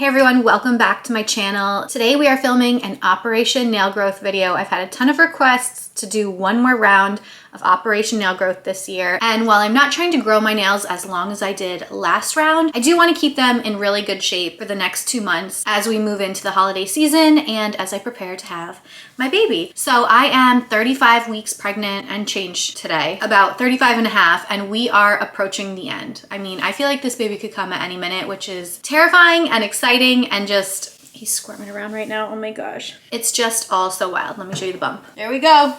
Hey everyone, welcome back to my channel. Today we are filming an Operation Nail Growth video. I've had a ton of requests to do one more round of Operation Nail Growth this year. And while I'm not trying to grow my nails as long as I did last round, I do want to keep them in really good shape for the next 2 months as we move into the holiday season and as I prepare to have my baby. So I am 35 weeks pregnant and change today, about 35 and a half, and we are approaching the end. I mean, I feel like this baby could come at any minute, which is terrifying and exciting and just, he's squirming around right now. Oh my gosh. It's just all so wild. Let me show you the bump. There we go.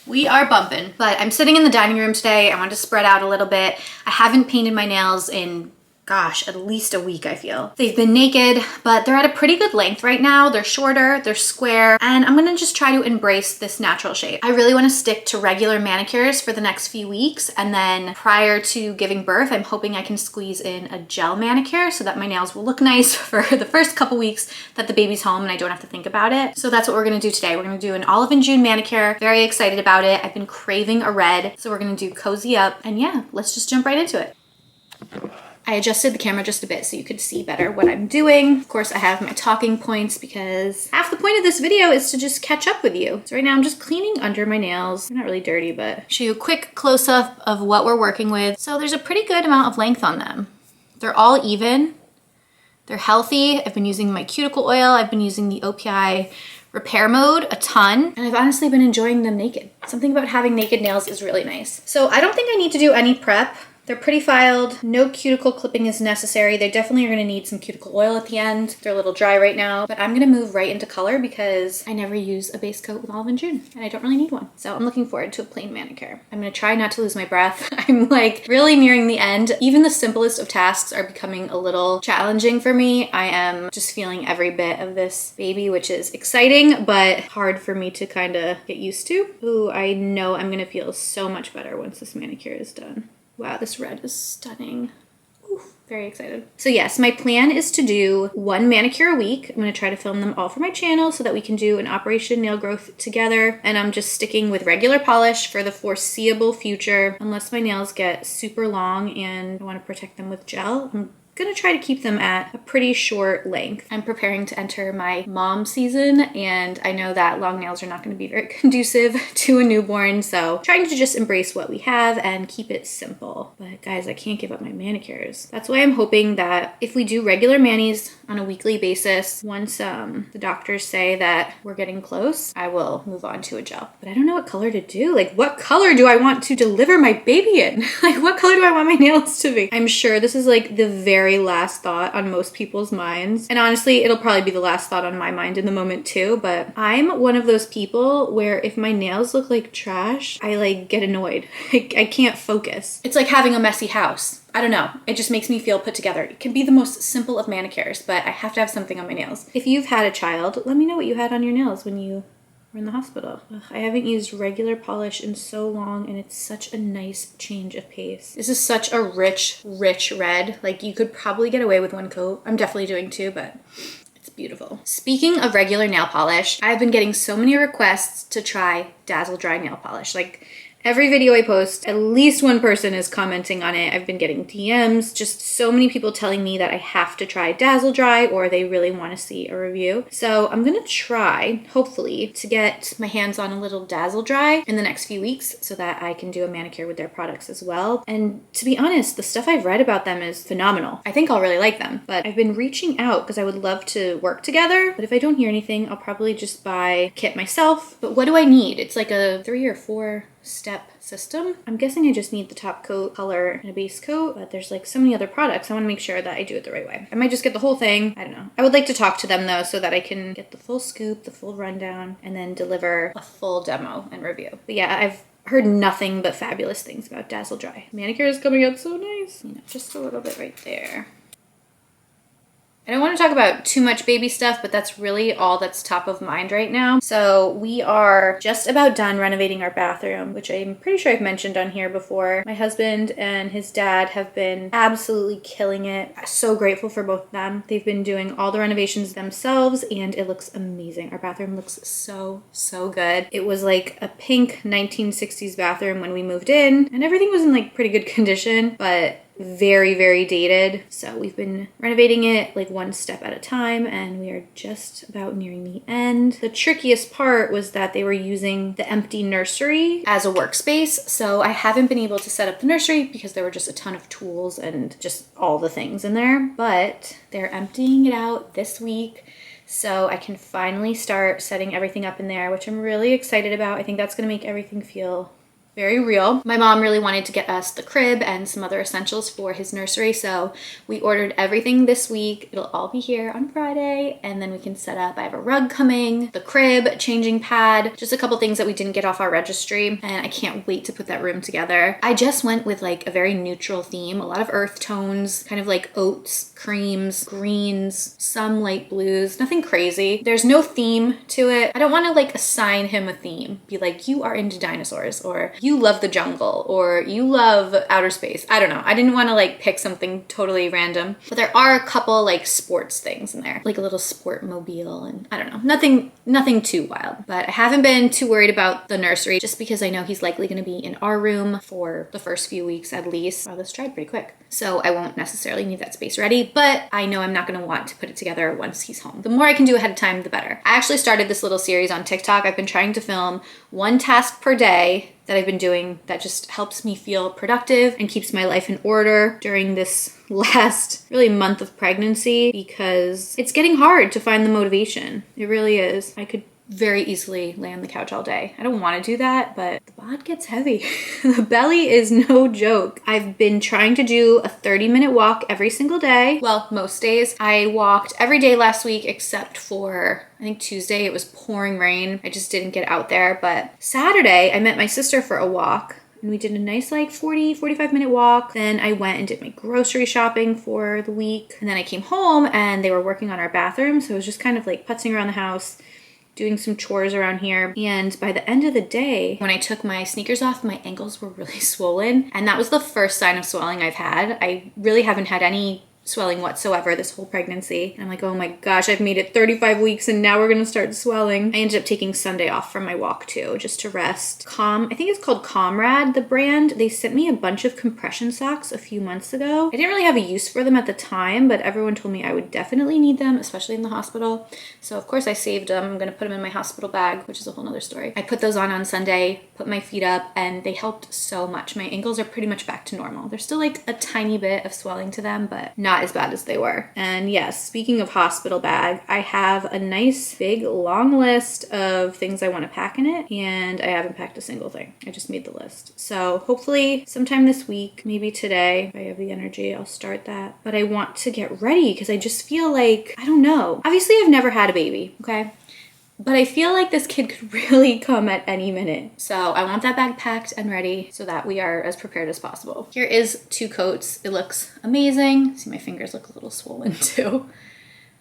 We are bumping, but I'm sitting in the dining room today. I want to spread out a little bit. I haven't painted my nails in, gosh, at least a week, I feel. They've been naked, but they're at a pretty good length right now. They're shorter, they're square, and I'm gonna just try to embrace this natural shape. I really wanna stick to regular manicures for the next few weeks, and then prior to giving birth, I'm hoping I can squeeze in a gel manicure so that my nails will look nice for the first couple weeks that the baby's home and I don't have to think about it. So that's what we're gonna do today. We're gonna do an Olive and June manicure. Very excited about it. I've been craving a red, so we're gonna do Cozy Up, and yeah, let's just jump right into it. I adjusted the camera just a bit so you could see better what I'm doing. Of course, I have my talking points because half the point of this video is to just catch up with you. So right now I'm just cleaning under my nails. They're not really dirty, but show you a quick close-up of what we're working with. So there's a pretty good amount of length on them. They're all even. They're healthy. I've been using my cuticle oil. I've been using the OPI repair mode a ton, and I've honestly been enjoying them naked. Something about having naked nails is really nice. So I don't think I need to do any prep. They're pretty filed. No cuticle clipping is necessary. They definitely are gonna need some cuticle oil at the end. They're a little dry right now, but I'm gonna move right into color because I never use a base coat with Olive and June, and I don't really need one. So I'm looking forward to a plain manicure. I'm gonna try not to lose my breath. I'm like really nearing the end. Even the simplest of tasks are becoming a little challenging for me. I am just feeling every bit of this baby, which is exciting, but hard for me to kind of get used to. Ooh, I know I'm gonna feel so much better once this manicure is done. Wow, this red is stunning. Ooh, very excited. So yes, my plan is to do one manicure a week. I'm gonna try to film them all for my channel so that we can do an Operation Nail Growth together. And I'm just sticking with regular polish for the foreseeable future, unless my nails get super long and I wanna protect them with gel. I'm gonna try to keep them at a pretty short length. I'm preparing to enter my mom season, and I know that long nails are not gonna be very conducive to a newborn, so trying to just embrace what we have and keep it simple. But guys, I can't give up my manicures. That's why I'm hoping that if we do regular manis on a weekly basis, once the doctors say that we're getting close, I will move on to a gel. But I don't know what color to do. Like, what color do I want to deliver my baby in? Like, what color do I want my nails to be? I'm sure this is like the very last thought on most people's minds. And honestly, it'll probably be the last thought on my mind in the moment too, but I'm one of those people where if my nails look like trash, I like get annoyed. I can't focus. It's like having a messy house. I don't know. It just makes me feel put together. It can be the most simple of manicures, but I have to have something on my nails. If you've had a child, let me know what you had on your nails when you were in the hospital. Ugh, I haven't used regular polish in so long, and it's such a nice change of pace. This is such a rich, rich red. Like, you could probably get away with one coat. I'm definitely doing two, but it's beautiful. Speaking of regular nail polish, I've been getting so many requests to try Dazzle Dry nail polish. Like, every video I post, at least one person is commenting on it. I've been getting DMs, just so many people telling me that I have to try Dazzle Dry or they really want to see a review. So I'm gonna try, hopefully, to get my hands on a little Dazzle Dry in the next few weeks so that I can do a manicure with their products as well. And to be honest, the stuff I've read about them is phenomenal. I think I'll really like them, but I've been reaching out because I would love to work together. But if I don't hear anything, I'll probably just buy a kit myself. But what do I need? It's like a 3 or 4 step system. I'm guessing I just need the top coat, color, and a base coat, but there's like so many other products. I want to make sure that I do it the right way. I might just get the whole thing. I don't know. I would like to talk to them though so that I can get the full scoop, the full rundown, and then deliver a full demo and review. But yeah, I've heard nothing but fabulous things about Dazzle Dry. Manicure is coming out so nice. You know, just a little bit right there. I don't want to talk about too much baby stuff, but that's really all that's top of mind right now. So we are just about done renovating our bathroom, which I'm pretty sure I've mentioned on here before. My husband and his dad have been absolutely killing it. I'm so grateful for both of them. They've been doing all the renovations themselves and it looks amazing. Our bathroom looks so, so good. It was like a pink 1960s bathroom when we moved in and everything was in like pretty good condition, but very, very dated. So we've been renovating it like one step at a time, and we are just about nearing the end. The trickiest part was that they were using the empty nursery as a workspace. So I haven't been able to set up the nursery because there were just a ton of tools and just all the things in there, but they're emptying it out this week. So I can finally start setting everything up in there, which I'm really excited about. I think that's gonna make everything feel very real. My mom really wanted to get us the crib and some other essentials for his nursery, so we ordered everything this week. It'll all be here on Friday, and then we can set up. I have a rug coming, the crib, changing pad, just a couple things that we didn't get off our registry, and I can't wait to put that room together. I just went with like a very neutral theme, a lot of earth tones, kind of like oats, creams, greens, some light blues, nothing crazy. There's no theme to it. I don't want to like assign him a theme, be like, you are into dinosaurs, or you love the jungle, or you love outer space. I don't know. I didn't want to like pick something totally random, but there are a couple like sports things in there, like a little sport mobile, and I don't know, nothing too wild. But I haven't been too worried about the nursery just because I know he's likely going to be in our room for the first few weeks at least. Wow, this dried pretty quick. So I won't necessarily need that space ready, but I know I'm not going to want to put it together once he's home. The more I can do ahead of time, the better. I actually started this little series on TikTok. I've been trying to film one task per day that I've been doing that just helps me feel productive and keeps my life in order during this last really month of pregnancy, because it's getting hard to find the motivation. It really is. I could very easily lay on the couch all day. I don't want to do that, but the bod gets heavy. The belly is no joke. I've been trying to do a 30-minute walk every single day. Well, most days. I walked every day last week except for, I think Tuesday. It was pouring rain. I just didn't get out there. But Saturday, I met my sister for a walk, and we did a nice like 45-minute walk. Then I went and did my grocery shopping for the week. And then I came home and they were working on our bathroom. So it was just kind of like putzing around the house, doing some chores around here. And by the end of the day, when I took my sneakers off, my ankles were really swollen. And that was the first sign of swelling I've had. I really haven't had any swelling whatsoever this whole pregnancy. And I'm like, oh my gosh, I've made it 35 weeks and now we're gonna start swelling. I ended up taking Sunday off from my walk too, just to rest. I think it's called Comrade, the brand. They sent me a bunch of compression socks a few months ago. I didn't really have a use for them at the time, but everyone told me I would definitely need them, especially in the hospital. So of course I saved them. I'm gonna put them in my hospital bag, which is a whole nother story. I put those on Sunday, put my feet up, and they helped so much. My ankles are pretty much back to normal. There's still like a tiny bit of swelling to them, but not as bad as they were. And yes, speaking of hospital bag, I have a nice big long list of things I want to pack in it, and I haven't packed a single thing. I just made the list. So hopefully sometime this week, maybe today, if I have the energy, I'll start that. But I want to get ready because I just feel like, I don't know. Obviously I've never had a baby, okay? But I feel like this kid could really come at any minute. So I want that bag packed and ready so that we are as prepared as possible. Here is 2 coats. It looks amazing. See, my fingers look a little swollen too.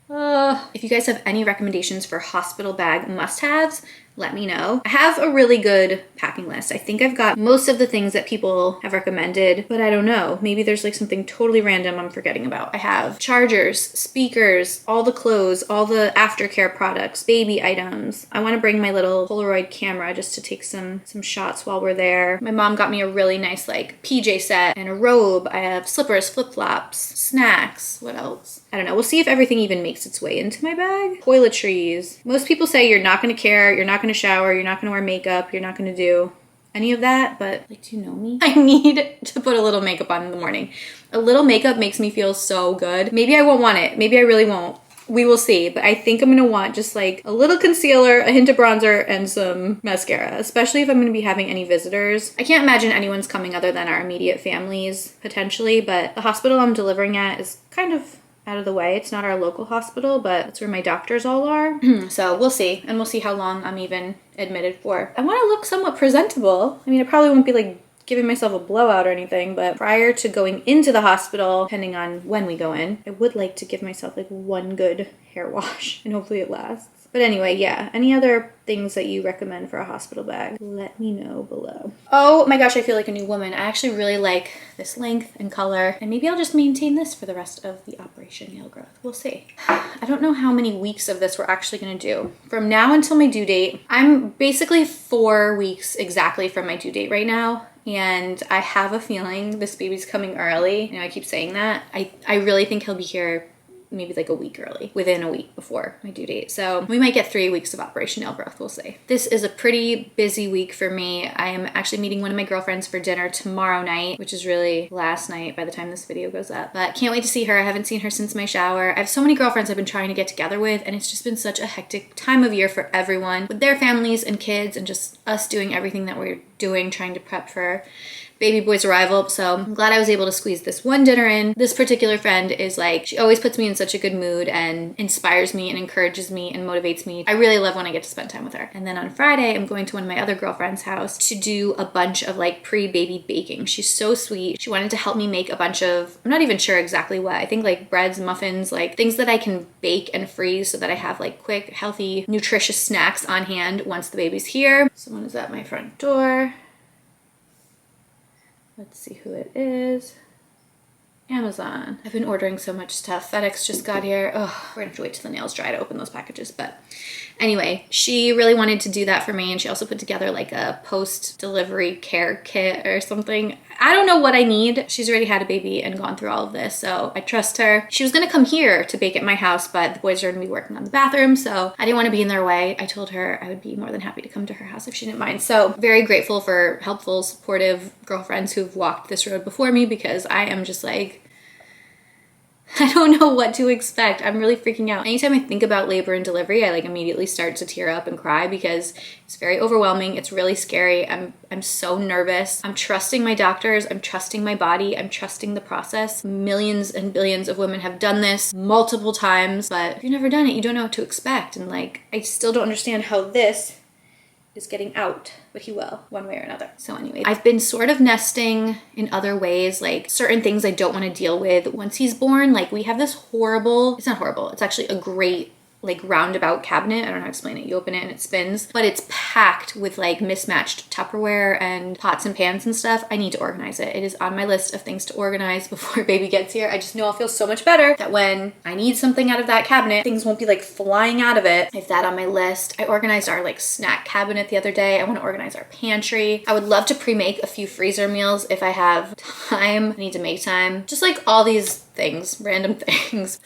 If you guys have any recommendations for hospital bag must-haves, let me know. I have a really good packing list. I think I've got most of the things that people have recommended, but I don't know. Maybe there's like something totally random I'm forgetting about. I have chargers, speakers, all the clothes, all the aftercare products, baby items. I want to bring my little Polaroid camera just to take some shots while we're there. My mom got me a really nice like PJ set and a robe. I have slippers, flip-flops, snacks. What else? I don't know. We'll see if everything even makes its way into my bag. Toiletries. Most people say you're not going to care, you're not going to shower, you're not going to wear makeup, you're not going to do any of that, but like, do you know me? I need to put a little makeup on in the morning. A little makeup makes me feel so good. Maybe I won't want it. Maybe I really won't. We will see, but I think I'm gonna want just like a little concealer, a hint of bronzer, and some mascara, especially if I'm gonna be having any visitors. I can't imagine anyone's coming other than our immediate families, potentially, but the hospital I'm delivering at is kind of out of the way. It's not our local hospital, but it's where my doctors all are. So we'll see, and we'll see how long I'm even admitted for. I want to look somewhat presentable. I mean, I probably won't be like giving myself a blowout or anything, but prior to going into the hospital, depending on when we go in, I would like to give myself like one good hair wash, and hopefully it lasts. But anyway, yeah, any other things that you recommend for a hospital bag, let me know below. Oh my gosh, I feel like a new woman. I actually really like this length and color, and maybe I'll just maintain this for the rest of the Operation Nail Growth. We'll see. I don't know how many weeks of this we're actually gonna do. From now until my due date, I'm basically 4 weeks exactly from my due date right now. and I have a feeling this baby's coming early. You know, I keep saying that. I really think he'll be here maybe like a week early, within a week before my due date. So we might get 3 weeks of Operation Nail Growth, we'll see. This is a pretty busy week for me. I am actually meeting one of my girlfriends for dinner tomorrow night, which is really last night by the time this video goes up. But can't wait to see her. I haven't seen her since my shower. I have so many girlfriends I've been trying to get together with, and it's just been such a hectic time of year for everyone with their families and kids, and just us doing everything that we're doing, trying to prep for baby boy's arrival. So I'm glad I was able to squeeze this one dinner in. This particular friend is like, she always puts me in such a good mood and inspires me and encourages me and motivates me. I really love when I get to spend time with her. And then on Friday, I'm going to one of my other girlfriend's house to do a bunch of like pre-baby baking. She's so sweet. She wanted to help me make a bunch of, I'm not even sure exactly what, I think like breads, muffins, like things that I can bake and freeze so that I have like quick, healthy, nutritious snacks on hand once the baby's here. Someone is at my front door. Let's see who it is. Amazon. I've been ordering so much stuff. FedEx just got here. Oh, we're gonna have to wait till the nails dry to open those packages. But anyway, she really wanted to do that for me, and she also put together like a post-delivery care kit or something. I don't know what I need. She's already had a baby and gone through all of this, so I trust her. She was gonna come here to bake at my house, but the boys are gonna be working on the bathroom, so I didn't want to be in their way. I told her I would be more than happy to come to her house if she didn't mind. So very grateful for helpful, supportive girlfriends who've walked this road before me, because I am just like, I don't know what to expect. I'm really freaking out. Anytime I think about labor and delivery, I like immediately start to tear up and cry because it's very overwhelming. It's really scary. I'm so nervous. I'm trusting my doctors. I'm trusting my body. I'm trusting the process. Millions and billions of women have done this multiple times, but if you've never done it, you don't know what to expect. And like, I still don't understand how this is getting out, but he will, one way or another. So anyway, I've been sort of nesting in other ways, like certain things I don't want to deal with once he's born. Like we have this horrible, it's not horrible, it's actually a great like roundabout cabinet. I don't know how to explain it. You open it and it spins, but it's packed with like mismatched Tupperware and pots and pans and stuff. I need to organize it. It is on my list of things to organize before baby gets here. I just know I'll feel so much better that when I need something out of that cabinet, things won't be like flying out of it. I have that on my list. I organized our like snack cabinet the other day. I want to organize our pantry. I would love to pre-make a few freezer meals if I have time. I need to make time. Just like all these things, random things.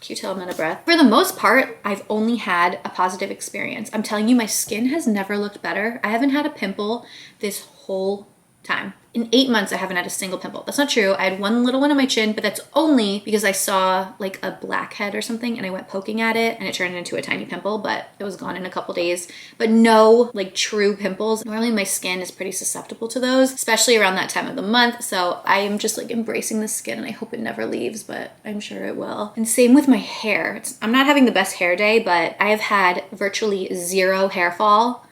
Can you tell I'm out of breath? For the most part, I've only had a positive experience. I'm telling you, my skin has never looked better. I haven't had a pimple this whole time. In 8 months, I haven't had a single pimple. That's not true. I had one little one on my chin, but that's only because I saw like a blackhead or something and I went poking at it and it turned into a tiny pimple, but it was gone in a couple days. But no like true pimples. Normally my skin is pretty susceptible to those, especially around that time of the month. So I am just like embracing the skin and I hope it never leaves, but I'm sure it will. And same with my hair. I'm not having the best hair day, but I have had virtually zero hair fall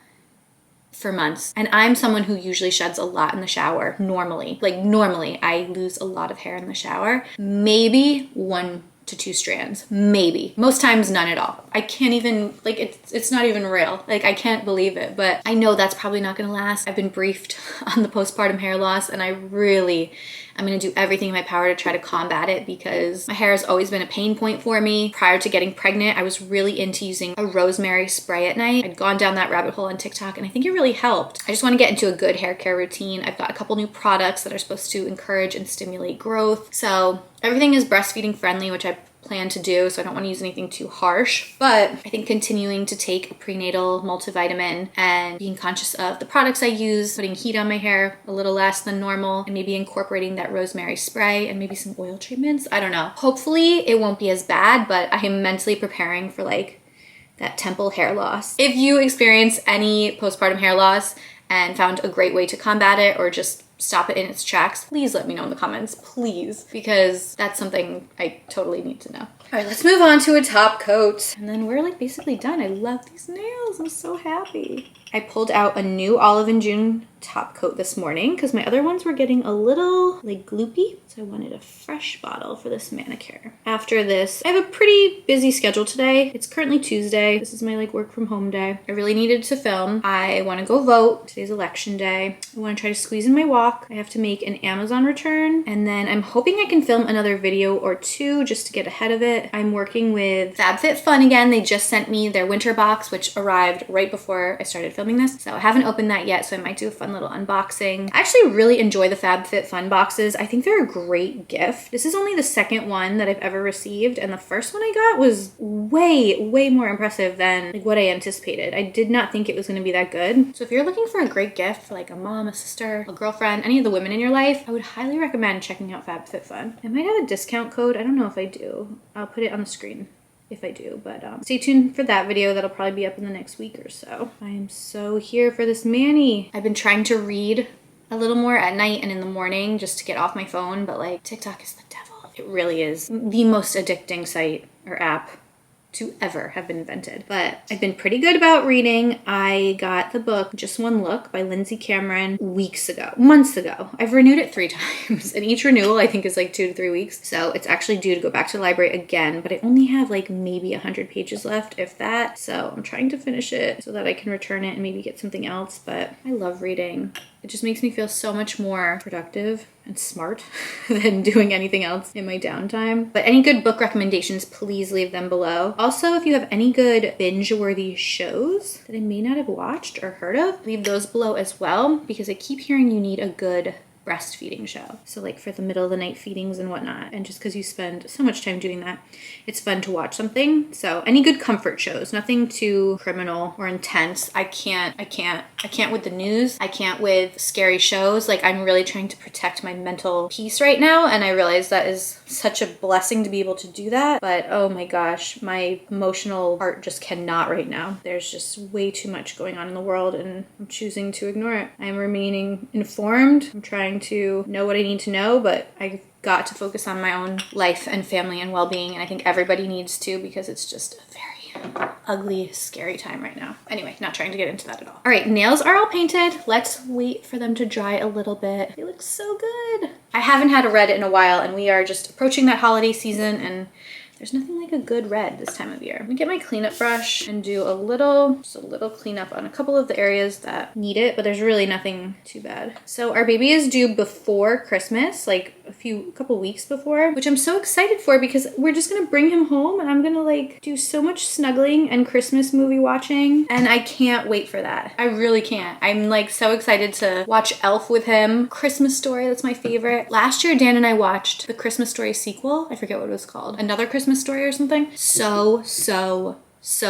for months. And I'm someone who usually sheds a lot in the shower normally. Like normally I lose a lot of hair in the shower. Maybe 1 to 2 strands, maybe. Most times none at all. I can't even, like it's not even real. Like I can't believe it, but I know that's probably not gonna last. I've been briefed on the postpartum hair loss and I'm gonna do everything in my power to try to combat it because my hair has always been a pain point for me. Prior to getting pregnant, I was really into using a rosemary spray at night. I'd gone down that rabbit hole on TikTok and I think it really helped. I just wanna get into a good hair care routine. I've got a couple new products that are supposed to encourage and stimulate growth. So everything is breastfeeding friendly, which I plan to do, so I don't want to use anything too harsh, but I think continuing to take a prenatal multivitamin and being conscious of the products I use, putting heat on my hair a little less than normal, and maybe incorporating that rosemary spray and maybe some oil treatments. I don't know. Hopefully it won't be as bad, but I am mentally preparing for like that temple hair loss. If you experience any postpartum hair loss and found a great way to combat it or just stop it in its tracks, please let me know in the comments, please, because that's something I totally need to know. All right, let's move on to a top coat. And then we're like basically done. I love these nails. I'm so happy. I pulled out a new Olive and June top coat this morning because my other ones were getting a little like gloopy. So I wanted a fresh bottle for this manicure. After this, I have a pretty busy schedule today. It's currently Tuesday. This is my like work from home day. I really needed to film. I want to go vote. Today's election day. I want to try to squeeze in my walk. I have to make an Amazon return. And then I'm hoping I can film another video or two just to get ahead of it. it. I'm working with FabFitFun again. They just sent me their winter box, which arrived right before I started filming this. So I haven't opened that yet, so I might do a fun little unboxing. I actually really enjoy the FabFitFun boxes. I think they're a great gift. This is only the second one that I've ever received, and the first one I got was way more impressive than like what I anticipated. I did not think it was going to be that good. So if you're looking for a great gift for like a mom, a sister, a girlfriend, any of the women in your life, I would highly recommend checking out FabFitFun. I might have a discount code. I don't know if I do. I'll put it on the screen if I do, but stay tuned for that video. That'll probably be up in the next week or so. I am so here for this Manny. I've been trying to read a little more at night and in the morning just to get off my phone, but like TikTok is the devil. It really is the most addicting site or app to ever have been invented. But I've been pretty good about reading. I got the book Just One Look by Lindsay Cameron months ago. I've renewed it 3 times, and each renewal I think is like 2 to 3 weeks. So it's actually due to go back to the library again, but I only have like maybe 100 pages left, if that. So I'm trying to finish it so that I can return it and maybe get something else. But I love reading. It just makes me feel so much more productive and smart than doing anything else in my downtime. But any good book recommendations, please leave them below. Also, if you have any good binge-worthy shows that I may not have watched or heard of, leave those below as well, because I keep hearing you need a good breastfeeding show. So like for the middle of the night feedings and whatnot. And just because you spend so much time doing that, it's fun to watch something. So any good comfort shows, nothing too criminal or intense. I can't with the news. I can't with scary shows. Like I'm really trying to protect my mental peace right now. And I realize that is such a blessing to be able to do that. But oh my gosh, my emotional heart just cannot right now. There's just way too much going on in the world and I'm choosing to ignore it. I'm remaining informed. I'm trying to know what I need to know, but I've got to focus on my own life and family and well-being, and I think everybody needs to, because it's just a very ugly, scary time right now. Anyway, not trying to get into that at all. All right, nails are all painted. Let's wait for them to dry a little bit. They look so good. I haven't had a red in a while, and we are just approaching that holiday season, and there's nothing like a good red this time of year. I'm gonna get my cleanup brush and do just a little cleanup on a couple of the areas that need it, but there's really nothing too bad. So our baby is due before Christmas, like a couple weeks before, which I'm so excited for, because we're just gonna bring him home and I'm gonna like do so much snuggling and Christmas movie watching, and I can't wait for that. I really can't. I'm like so excited to watch Elf with him. Christmas Story, that's my favorite. Last year, Dan and I watched the Christmas Story sequel. I forget what it was called. Another Christmas Story or something. So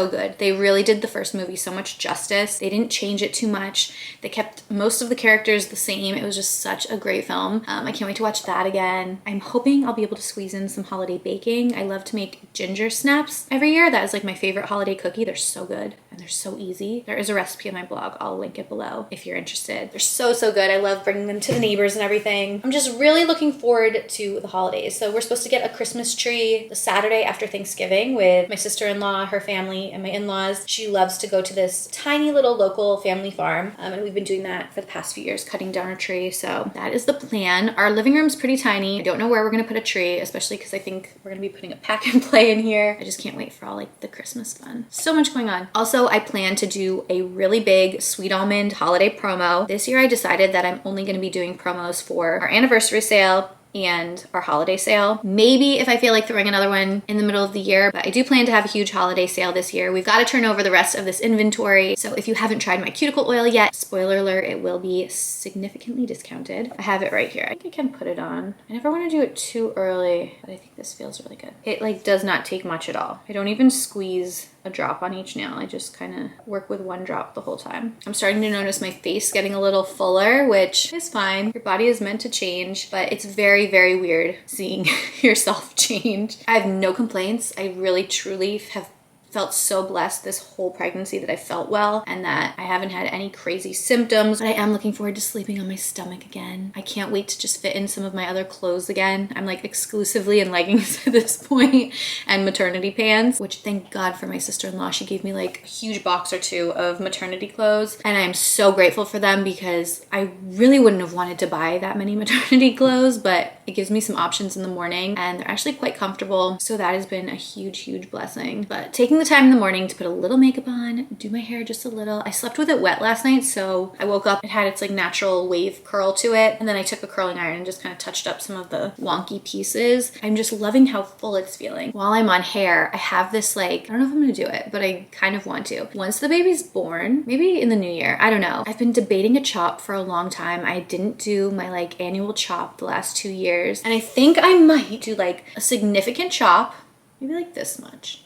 good. They really did the first movie so much justice. They didn't change it too much. They kept most of the characters the same. It was just such a great film. I can't wait to watch that again. I'm hoping I'll be able to squeeze in some holiday baking. I love to make ginger snaps every year. That is like my favorite holiday cookie. They're so good and they're so easy. There is a recipe on my blog. I'll link it below if you're interested. They're so good. I love bringing them to the neighbors and everything. I'm just really looking forward to the holidays. So we're supposed to get a Christmas tree the Saturday after Thanksgiving with my sister-in-law, her family, and my in-laws. She loves to go to this tiny little local family farm, and we've been doing that for the past few years, cutting down a tree. So that is the plan. Our living room's pretty tiny. I don't know where we're gonna put a tree, especially because I think we're gonna be putting a pack and play in here. I just can't wait for all like the Christmas fun. So much going on. Also, I plan to do a really big sweet almond holiday promo. This year I decided that I'm only gonna be doing promos for our anniversary sale and our holiday sale. Maybe if I feel like throwing another one in the middle of the year, but I do plan to have a huge holiday sale this year. We've got to turn over the rest of this inventory. So if you haven't tried my cuticle oil yet, spoiler alert, it will be significantly discounted. I have it right here. I think I can put it on. I never want to do it too early, but I think this feels really good. It like does not take much at all. I don't even squeeze a drop on each nail. I just kind of work with one drop the whole time. I'm starting to notice my face getting a little fuller, which is fine. Your body is meant to change, but it's very weird seeing yourself change. I have no complaints. I really truly have felt so blessed this whole pregnancy that I felt well and that I haven't had any crazy symptoms. But I am looking forward to sleeping on my stomach again. I can't wait to just fit in some of my other clothes again. I'm like exclusively in leggings at this point and maternity pants, which thank God for my sister-in-law. She gave me like a huge box or 2 of maternity clothes, and I am so grateful for them, because I really wouldn't have wanted to buy that many maternity clothes, but it gives me some options in the morning, and they're actually quite comfortable. So that has been a huge blessing. But taking the time in the morning to put a little makeup on, do my hair just a little. I slept with it wet last night, so I woke up, it had its like natural wave curl to it. And then I took a curling iron and just kind of touched up some of the wonky pieces. I'm just loving how full it's feeling. While I'm on hair, I have this like, I don't know if I'm gonna do it, but I kind of want to. Once the baby's born, maybe in the new year, I don't know. I've been debating a chop for a long time. I didn't do my like annual chop the last 2 years. And I think I might do like a significant chop, maybe like this much.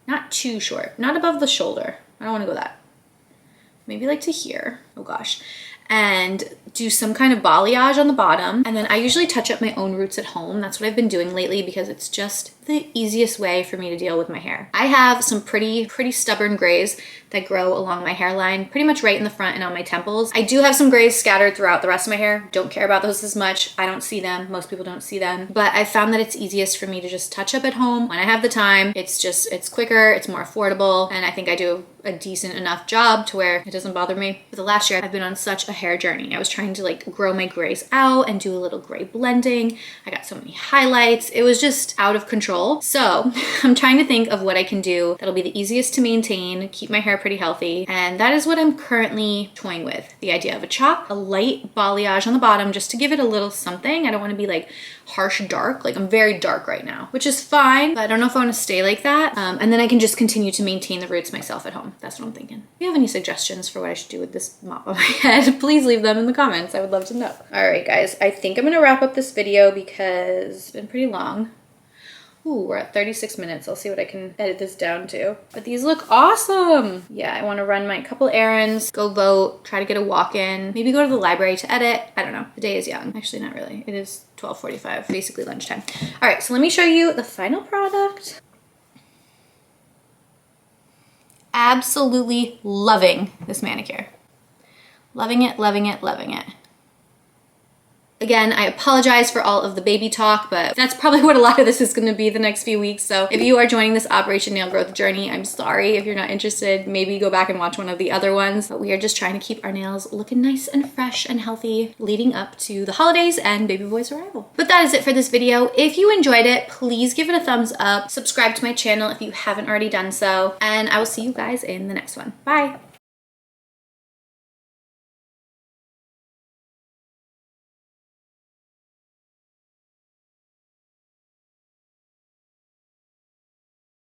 Not too short, not above the shoulder. I don't wanna go that. Maybe like to here, oh gosh. And do some kind of balayage on the bottom. And then I usually touch up my own roots at home. That's what I've been doing lately because it's just the easiest way for me to deal with my hair. I have some pretty stubborn grays that grow along my hairline, pretty much right in the front and on my temples. I do have some grays scattered throughout the rest of my hair. Don't care about those as much. I don't see them. Most people don't see them. But I found that it's easiest for me to just touch up at home when I have the time. It's quicker, it's more affordable, and I think I do a decent enough job to where it doesn't bother me. For the last year, I've been on such a hair journey. I was trying to like grow my grays out and do a little gray blending. I got so many highlights. It was just out of control. So I'm trying to think of what I can do that'll be the easiest to maintain, keep my hair pretty healthy. And that is what I'm currently toying with. The idea of a chop, a light balayage on the bottom just to give it a little something. I don't want to be like harsh dark. Like I'm very dark right now, which is fine, but I don't know if I want to stay like that. And then I can just continue to maintain the roots myself at home. That's what I'm thinking. If you have any suggestions for what I should do with this mop on my head, please leave them in the comments. I would love to know. All right, guys, I think I'm gonna wrap up this video because it's been pretty long. Ooh, we're at 36 minutes. I'll see what I can edit this down to. But these look awesome. Yeah, I want to run my couple errands, go vote, try to get a walk in, maybe go to the library to edit. I don't know. The day is young. Actually, not really. It is 12:45, basically lunchtime. All right, so let me show you the final product. Absolutely loving this manicure. Loving it, loving it, loving it. Again, I apologize for all of the baby talk, but that's probably what a lot of this is going to be the next few weeks. So if you are joining this Operation Nail Growth journey, I'm sorry if you're not interested. Maybe go back and watch one of the other ones. But we are just trying to keep our nails looking nice and fresh and healthy leading up to the holidays and baby boy's arrival. But that is it for this video. If you enjoyed it, please give it a thumbs up. Subscribe to my channel if you haven't already done so. And I will see you guys in the next one. Bye!